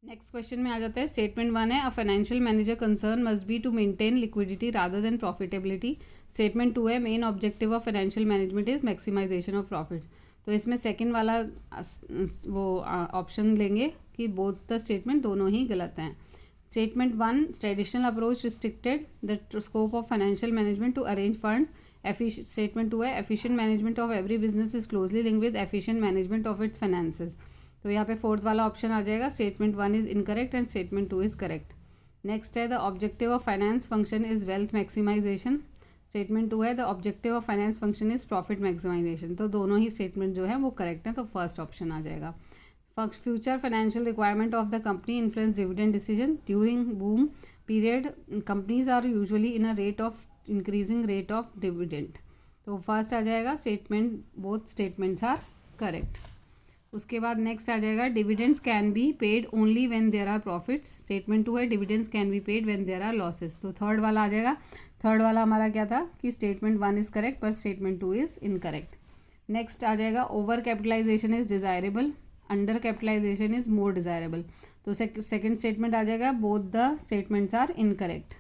Next question में आ जाता है। स्टेटमेंट 1 है, a financial manager concern must be to maintain liquidity rather than profitability. Statement 2 है, main objective of financial management is maximisation of profits. तो इसमें second वाला वो ऑप्शन लेंगे कि बोथ द स्टेटमेंट दोनों ही गलत हैं। Statement 1, traditional approach restricted the scope of financial management to arrange fund. Statement 2 है, efficient management of every business is closely linked with efficient management of its finances. तो यहाँ पे फोर्थ वाला option आ जाएगा, statement 1 is incorrect and statement 2 is correct. Next है, the objective of finance function is wealth maximisation. Statement 2 है, the objective of finance function is profit maximisation. तो दोनों ही स्टेटमेंट जो है वो करेक्ट है, तो फर्स्ट ऑप्शन आ जाएगा। Future financial requirement of the company influence dividend decision during boom period. Companies are usually in a rate of increasing rate of dividend. तो फर्स्ट आ जाएगा statement, both statements are correct. उसके बाद next आ जाएगा, dividends can be paid only when there are profits. Statement 2 है, dividends can be paid when there are losses. तो third वाला आ जाएगा। थर्ड वाला हमारा क्या था कि स्टेटमेंट 1 इज करेक्ट पर स्टेटमेंट 2 इज इनकरेक्ट। नेक्स्ट आ जाएगा, over capitalisation is desirable, under capitalisation is more desirable. तो सेकेंड स्टेटमेंट आ जाएगा, both the statements are incorrect.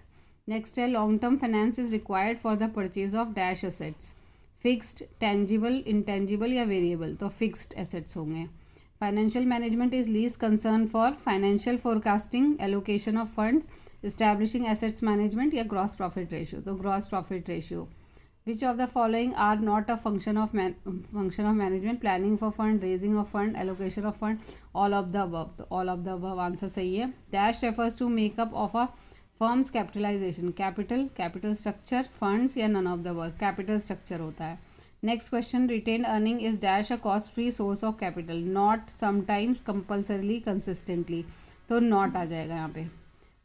Next है, long term finance is required for the purchase of dash assets. Fixed, tangible, intangible या variable. तो fixed assets होंगे। Financial management is least concern for financial forecasting, allocation of funds, establishing assets management या gross profit ratio. तो gross profit ratio. Which of the following are not a function of management, planning for fund, raising of fund, allocation of fund, all of the above. तो all of the above answer सही है। Dash refers to makeup of a firm's capitalisation, capital, capital structure, funds या none of the work. Capital structure होता है। Next question, retained earning is dash a cost free source of capital, not, sometimes, compulsorily, consistently. तो not आ जाएगा यहाँ पे।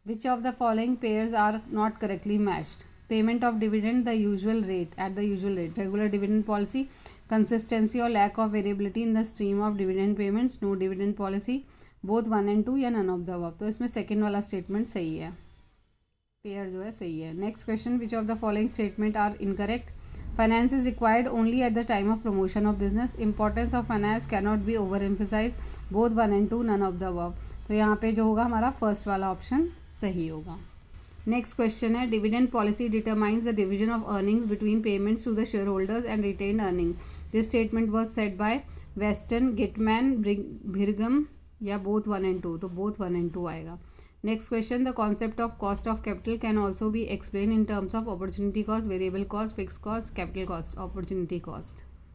Which of the following pairs are not correctly matched, payment of dividend the usual rate at the usual rate, regular dividend policy, consistency और lack of variability in the stream of dividend payments, no dividend policy, both 1 and 2 या none of the above. तो इसमें second वाला statement सही है, pair जो है सही है। Next question, which of the following statement are incorrect, finance is required only at the time of promotion of business, importance of finance cannot be over emphasise, both 1 and 2 none of the above. तो यहाँ पे जो होगा हमारा first वाला option सही होगा। Next question है, dividend policy determines the division of earnings between payments to the share holders and retained earning. This statement was set by Weston, Gitman, भिरगम या बोथ 1 and 2। तो बोथ 1 and 2 आएगा। Next question, the concept of cost of capital can also be explained in terms of opportunity cost, variable cost, fixed cost, capital cost, opportunity cost.